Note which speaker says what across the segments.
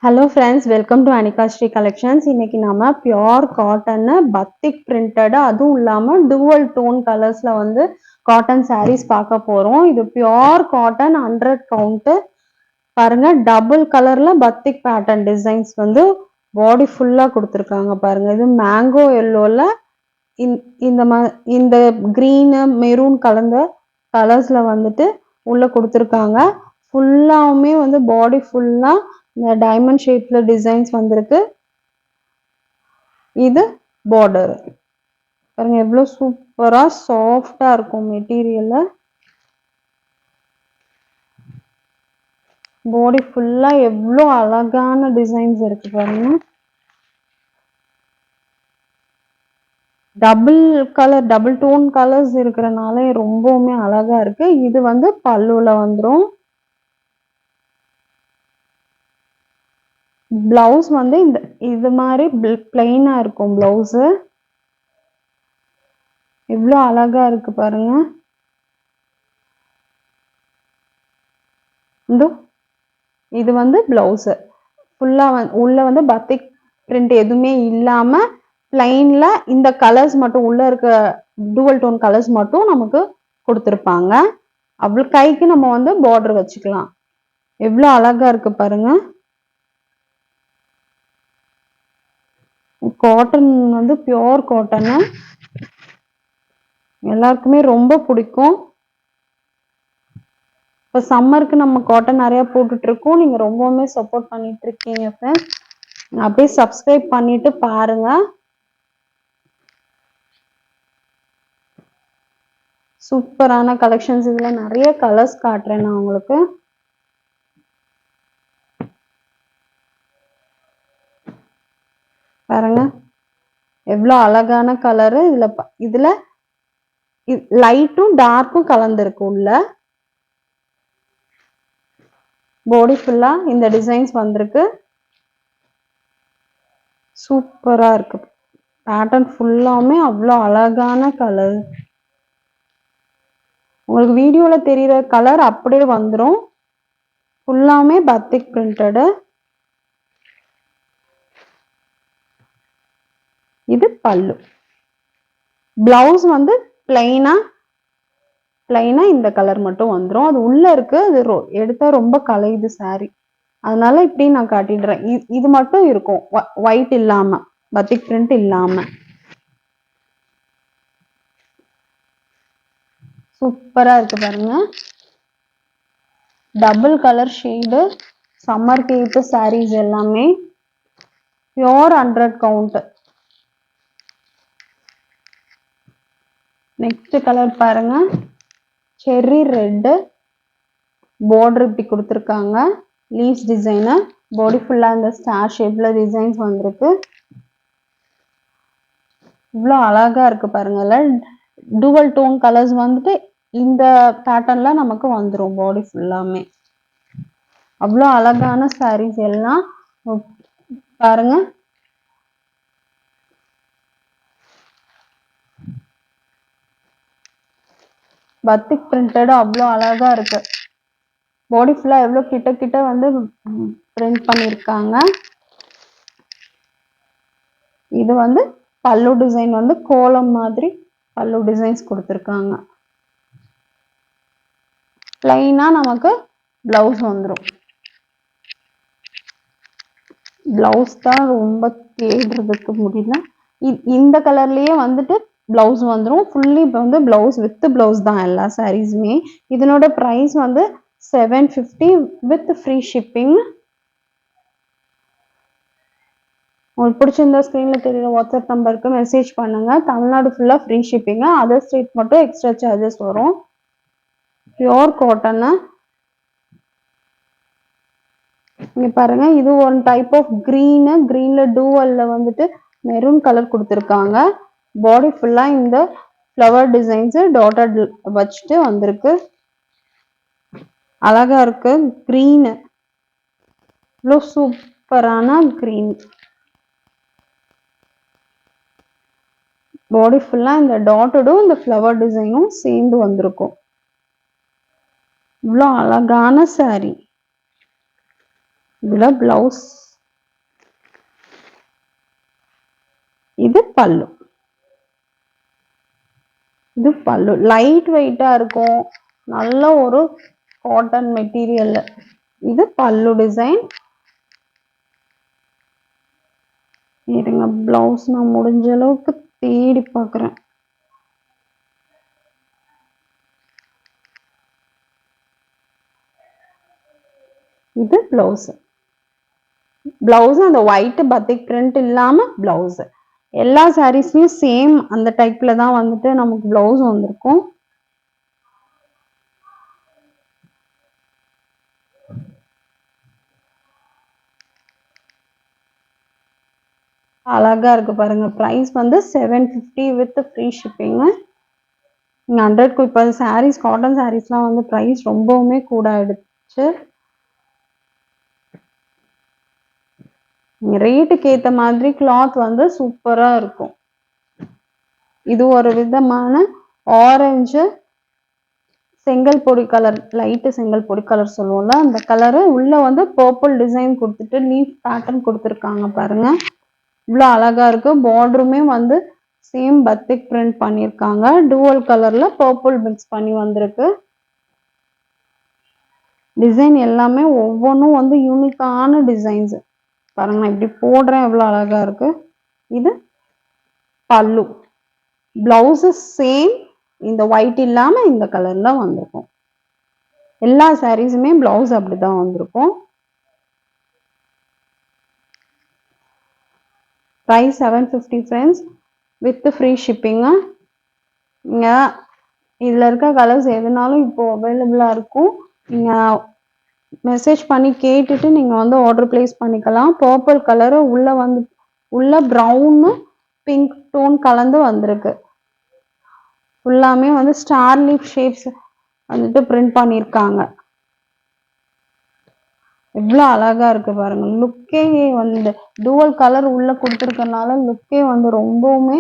Speaker 1: Hello friends, welcome to Anika Shri Collections. இன்னைக்கு நாம pure cotton பத்திக் printed அதுவும் இல்லாம dual tone கலர்ஸ்ல வந்து காட்டன் sarees பார்க்க போறோம். இது பியூர் காட்டன் 100 கவுண்ட். பாருங்க டபுள் கலர்ல பத்திக் பேட்டர்ன் டிசைன்ஸ் வந்து பாடி ஃபுல்லா கொடுத்துருக்காங்க. பாருங்க இது மேங்கோ எல்லோல இந்த கிரீன் மெரூன் கலந்த கலர்ஸ்ல வந்துட்டு உள்ள கொடுத்துருக்காங்க. ஃபுல்லாவுமே வந்து பாடி ஃபுல்லா இந்த டைமண்ட் ஷேப்ல டிசைன்ஸ் வந்திருக்கு. இது பார்டர் பாருங்க எவ்வளவு சூப்பரா சாஃப்டா இருக்கும் மெட்டீரியல். பாடி ஃபுல்லா எவ்வளவு அழகான டிசைன்ஸ் இருக்கு பாருங்க. Double colour double tone colours இருக்கிறனால ரொம்பவுமே அழகா இருக்கு. இது வந்து பல்லுல வந்துரும். பிளவுஸ் வந்து இது மாதிரி பிளைனா இருக்கும். பிளவுஸ் எவ்வளவு அழகா இருக்கு பாருங்க. இது வந்து பிளவுஸ் ஃபுல்லா உள்ள வந்து பத்திக் பிரிண்ட் எதுவுமே இல்லாம பிளைன்ல இந்த கலர்ஸ் மட்டும் உள்ள இருக்க டூவல் டோன் கலர்ஸ் மட்டும் நமக்கு கொடுத்துருப்பாங்க. அவ்வளவு கைக்கு நம்ம வந்து பார்டர் வச்சுக்கலாம். எவ்வளவு அழகா இருக்கு பாருங்க. காட்டன் வந்து பியூர் காட்டன் எல்லாருக்குமே ரொம்ப பிடிக்கும். இப்போ சம்மருக்கு நம்ம காட்டன் நிறைய போட்டுட்டு இருக்கோம். நீங்க ரொம்பவுமே சப்போர்ட் பண்ணிட்டு இருக்கீங்க ஃப்ரெண்ட்ஸ். அப்படியே சப்ஸ்கிரைப் பண்ணிட்டு பாருங்க. சூப்பரான கலெக்ஷன்ஸ். இதுல நிறைய கலர்ஸ் காட்டுறேன் நான் உங்களுக்கு. பாருங்க எவ்வளவு அழகான கலரு. இதுல லைட்டும் டார்க்கும் கலந்துருக்கு. உள்ள பாடி ஃபுல்லா இந்த டிசைன்ஸ் வந்திருக்கு. சூப்பரா இருக்கு. பேட்டர்ன் ஃபுல்லாமே அவ்வளோ அழகான கலர். உங்களுக்கு வீடியோல தெரியுற கலர் அப்படியே வந்துடும். ஃபுல்லாமே பத்திக் பிரிண்டட். இது பல்லு. பிளவுஸ் வந்து பிளைனா இந்த கலர் மட்டும் வந்துடும். அது உள்ள இருக்கு. அது எடுத்தா ரொம்ப கலையுது சாரி. அதனால இப்படி நான் காட்டிடுறேன். இது மட்டும் இருக்கும் ஒயிட் இல்லாம, பத்திக் பிரிண்ட் இல்லாம. சூப்பரா இருக்கு பாருங்க. Double colour shade. சம்மருக்கு ஏத்த சாரீஸ் எல்லாமே பியூர் 100 கவுண்ட். நெக்ஸ்ட் கலர் பாருங்க. Cherry red. பார்டர் இப்படி கொடுத்துருக்காங்க. Leaves design. பாடி ஃபுல்லா இந்த ஸ்டார் ஷேப்ல டிசைன்ஸ் வந்திருக்கு. இவ்வளோ அழகா இருக்கு பாருங்கல்ல. டூவல் டோன் கலர்ஸ் வந்துட்டு இந்த பேட்டர்ன்ல நமக்கு வந்துடும். பாடி ஃபுல்லாமே அவ்வளோ அழகான சாரீஸ் எல்லாம் பாருங்க. பத்திக் பிரிண்டட் அவ்வளோ அழகா இருக்கு. பாடி ஃபுல்லா எவ்வளோ கிட்ட வந்து பிரிண்ட் பண்ணிருக்காங்க. இது வந்து பல்லு டிசைன் வந்து கோலம் மாதிரி பல்லு டிசைன்ஸ் கொடுத்துருக்காங்க. பிளைனா நமக்கு பிளவுஸ் வந்துடும். பிளவுஸ் தான் ரொம்ப தேடுறதுக்கு முடியல. இந்த கலர்லயே வந்துட்டு பிளவுஸ் வந்துடும். ஃபுல்லி இப்போ வந்து பிளவுஸ் வித் பிளவுஸ் தான் எல்லா சாரீஸுமே. இதனோட ப்ரைஸ் வந்து 750 வித் ஃப்ரீ ஷிப்பிங். உங்களுக்கு பிடிச்சிருந்தா ஸ்க்ரீன்ல தெரியுற வாட்ஸ்அப் நம்பருக்கு மெசேஜ் பண்ணுங்க. தமிழ்நாடு ஃபுல்லா ஃப்ரீ ஷிப்பிங். அதர் ஸ்டேட் மட்டும் எக்ஸ்ட்ரா சார்ஜஸ் வரும். Pure cotton. இங்க பாருங்க. இது ஒன் டைப் ஆஃப் கிரீன்ல டூவல்ல வந்துட்டு மெரூன் கலர் கொடுத்துருக்காங்க. பாடி ஃபுல்லா இந்த ஃப்ளவர் டிசைன்ஸ் டாட்டட் வச்சுட்டு வந்திருக்கு. அழகா இருக்கு. கிரீன் இவ்வளோ சூப்பரான கிரீன். பாடி ஃபுல்லா இந்த டாட்டடும் இந்த ஃப்ளவர் டிசைனும் சேர்ந்து வந்திருக்கும். இவ்வளோ அழகான சாரி. இதுல பிளவுஸ் இது பல்லு. இது பல்லு. லைட் வெயிட்டா இருக்கும். நல்ல ஒரு காட்டன் மெட்டீரியல். இது பல்லு டிசைன். இருங்க, பிளவுஸ் நான் முடிஞ்ச அளவுக்கு தேடி பார்க்குறேன். இது பிளவுஸ். பிளவுஸ் அந்த ஒயிட் பத்திக் பிரிண்ட் இல்லாம பிளவுஸ். எல்லா சாரீஸ்லயும் சேம் அந்த டைப்ல தான் வந்துட்டு நமக்கு பிளவுஸ் வந்திருக்கும். அழகா இருக்கு பாருங்க. பிரைஸ் வந்து 750 வித் ஃப்ரீ ஷிப்பிங். 100க்கு இப்போ சாரீஸ், காட்டன் சாரீஸ்லாம் வந்து பிரைஸ் ரொம்பவுமே கூட ஆயிடுச்சு. ரேட்டுக்கு ஏத்த மாதிரி கிளாத் வந்து சூப்பரா இருக்கும். இது ஒரு விதமான ஆரஞ்சு செங்கல் பொடி கலர், லைட் செங்கல் பொடி கலர் சொல்லுவோம்ல, அந்த கலரு. உள்ள வந்து பர்பிள் டிசைன் கொடுத்துட்டு லீஃப் பேட்டர்ன் கொடுத்துருக்காங்க பாருங்க. இவ்வளோ அழகா இருக்கு. பார்டருமே வந்து சேம் பத்திக் பிரிண்ட் பண்ணியிருக்காங்க. டூவல் கலர்ல பர்பிள் மிக்ஸ் பண்ணி வந்திருக்கு. டிசைன் எல்லாமே ஒவ்வொன்றும் வந்து யூனிக்கான டிசைன்ஸ் பாருங்க. நான் இப்படி போடுறேன், எவ்வளோ அழகா இருக்கு. இது பல்லு. பிளவுஸ் சேம் இந்த ஒயிட் இல்லாம இந்த கலர்ல வந்திருக்கும். எல்லா சாரீஸுமே பிளவுஸ் அப்படிதான் வந்திருக்கும். price 750 friends with free shipping. நீங்க இதுல இருக்க கலர்ஸ் எதுனாலும் இப்போ அவைலபிளா இருக்கும். நீங்க மெசேஜ் பண்ணி கேட்டுட்டு நீங்க வந்து ஆர்டர் பிளேஸ் பண்ணிக்கலாம். பர்பிள் கலர் உள்ள ப்ரௌன் பிங்க் டோன் கலந்து வந்திருக்கு. ஃபுல்லாமே வந்து ஸ்டார் லீஃப் ஷேப்ஸ் வந்துட்டு பிரிண்ட் பண்ணியிருக்காங்க. எவ்வளோ அழகா இருக்கு பாருங்க. லுக்கே வந்து டூவல் கலர் உள்ள கொடுத்துருக்கனால லுக்கே வந்து ரொம்பவுமே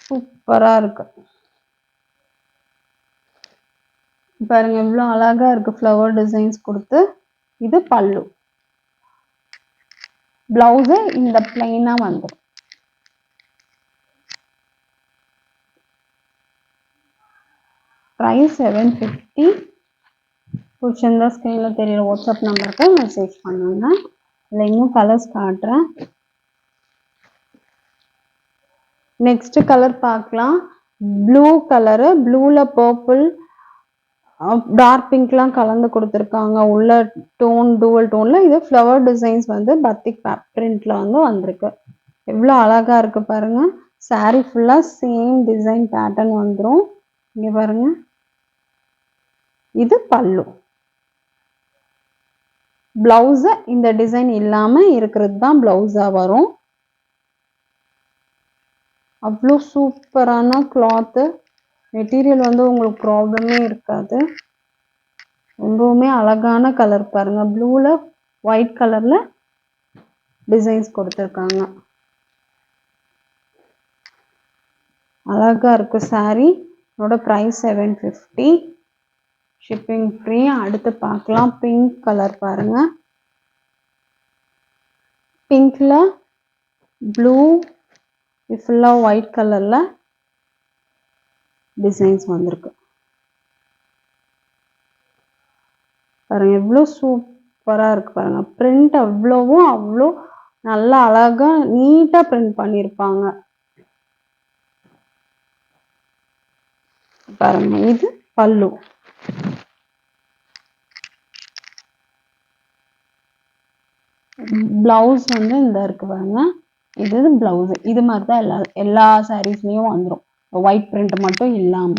Speaker 1: சூப்பரா இருக்கு பாருங்க. எவ்வளோ அழகா இருக்கு ஃப்ளவர் டிசைன்ஸ் கொடுத்து. இது பல்லு. பிளவுஸ் இந்த பிளைனா வந்துடும். பிரைஸ் 750. பிடிச்சிருந்தா ஸ்க்ரீன்ல தெரியுற வாட்ஸ்அப் நம்பருக்கு மெசேஜ் பண்ணுங்க. இல்லை இன்னும் கலர்ஸ் காட்டுறேன். நெக்ஸ்ட் கலர் பார்க்கலாம். Blue colour. ப்ளூல பர்பிள் டார்க் பிங்க்லாம் கலந்து கொடுத்துருக்காங்க. உள்ள டோன் டூவல் டோன்ல. இது ஃப்ளவர் டிசைன்ஸ் வந்து பத்திக் பிரிண்ட்ல வந்து வந்திருக்கு. எவ்வளோ அழகா இருக்கு பாருங்க. சாரி ஃபுல்லா சேம் டிசைன் பேட்டர்ன் வந்துடும். இங்க பாருங்க. இது பல்லு. பிளவுஸ் இந்த டிசைன் இல்லாம இருக்கிறது தான் பிளவுஸா வரும். அவ்வளோ சூப்பரான கிளாத்து. மெட்டீரியல் வந்து உங்களுக்கு ப்ராப்ளமே இருக்காது. ரொம்பவுமே அழகான கலர் பாருங்க. ப்ளூல ஒயிட் கலர்ல டிசைன்ஸ் கொடுத்துருக்காங்க. அழகா இருக்கு சாரி. இதோட பிரைஸ் 750. Shipping free. அடுத்து பார்க்கலாம். பிங்க் கலர் பாருங்க. பிங்க்ல ப்ளூ ஃபுல்லா ஒயிட் கலர்ல டிசைன்ஸ் வந்திருக்கு பாருங்க. எவ்வளோ சூப்பரா இருக்கு பாருங்க. பிரிண்ட் அவ்வளோ நல்லா அழகா நீட்டா பிரிண்ட் பண்ணியிருப்பாங்க பாருங்க. இது பல்லு. பிளவுஸ் வந்து இந்த இருக்கு பாருங்க. இது பிளவுஸ். இது மாதிரி தான் எல்லா சாரீஸ்லயும் வந்துடும். ஒயிட் பிரிண்ட் மட்டும் இல்லாம.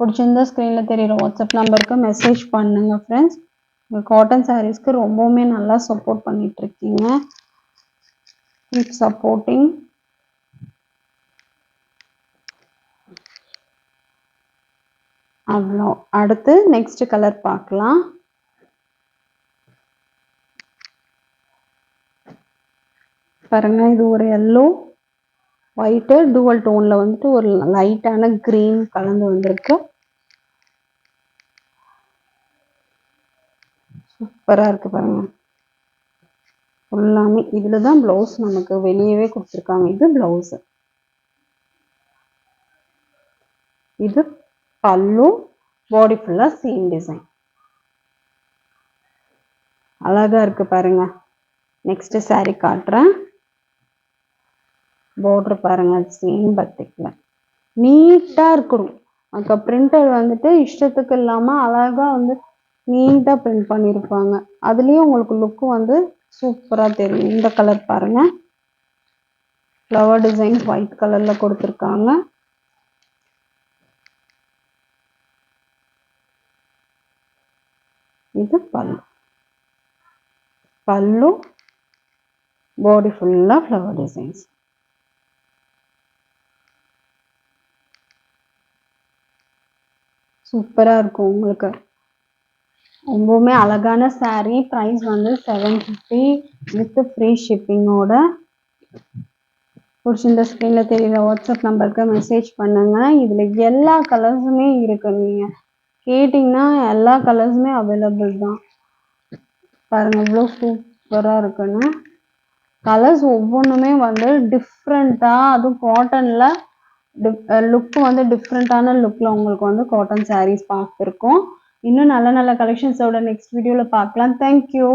Speaker 1: பிடிச்சிருந்தா ஸ்க்ரீன்ல தெரியுற வாட்ஸ்அப் நம்பருக்கு மெசேஜ் பண்ணுங்க ஃப்ரெண்ட்ஸ். காட்டன் சாரீஸ்க்கு ரொம்பவுமே நல்லா சப்போர்ட் பண்ணிட்டு இருக்கீங்க. Keep supporting. அவ்வளோ. அடுத்து நெக்ஸ்ட் கலர் பார்க்கலாம். பாருங்க. இது ஒரு எல்லோ ஒயிட் டூவல் டோன்ல வந்துட்டு ஒரு லைட்டான கிரீன் கலந்து வந்திருக்கு. சூப்பரா இருக்கு பாருங்க. ஃபுல்லாமே இதுல தான் ப்ளவுஸ் நமக்கு வெளியவே கொடுத்துருக்காங்க. இது ப்ளவுஸ், இது பல்லு, பாடி ஃபுல்லா சேம் டிசைன். அழகா இருக்கு பாருங்க. நெக்ஸ்ட் saree காட்டுறேன். பார்டர் பாருங்க, சேம் பத்திக்ல நீட்டா இருக்கணும். அங்க பிரிண்டர் வந்துட்டு இஷ்டத்துக்கு இல்லாம அழகா வந்து நீட்டா பிரிண்ட் பண்ணியிருப்பாங்க. அதுலயும் உங்களுக்கு லுக் வந்து சூப்பரா தெரியும். இந்த கலர் பாருங்க, ஃப்ளவர் டிசைன் ஒயிட் கலர்ல கொடுத்துருக்காங்க. இது பல்லு, பல்லு பாடி ஃபுல்லா ஃப்ளவர் டிசைன்ஸ். சூப்பரா இருக்கும் உங்களுக்கு. ரொம்பவுமே அழகான saree. ப்ரைஸ் வந்து 750 வித் ஃப்ரீ ஷிப்பிங்கோட. பிடிச்சிருந்த ஸ்க்ரீன்ல தெரியுற வாட்ஸ்அப் நம்பருக்கு மெசேஜ் பண்ணுங்க. இதுல எல்லா கலர்ஸுமே இருக்கு. நீங்க கேட்டிங்கன்னா எல்லா கலர்ஸுமே அவைலபிள் தான். பாருங்க இவ்வளோ சூப்பரா இருக்குன்னு. கலர்ஸ் ஒவ்வொன்றுமே வந்து டிஃப்ரெண்டா, அதுவும் காட்டன்ல லுக் வந்து டிஃப்ரெண்டான லுக்ல உங்களுக்கு வந்து காட்டன் sarees பார்த்துருக்கோம். இன்னும் நல்ல நல்ல கலெக்ஷன்ஸோட நெக்ஸ்ட் வீடியோல பார்க்கலாம். தேங்க்யூ.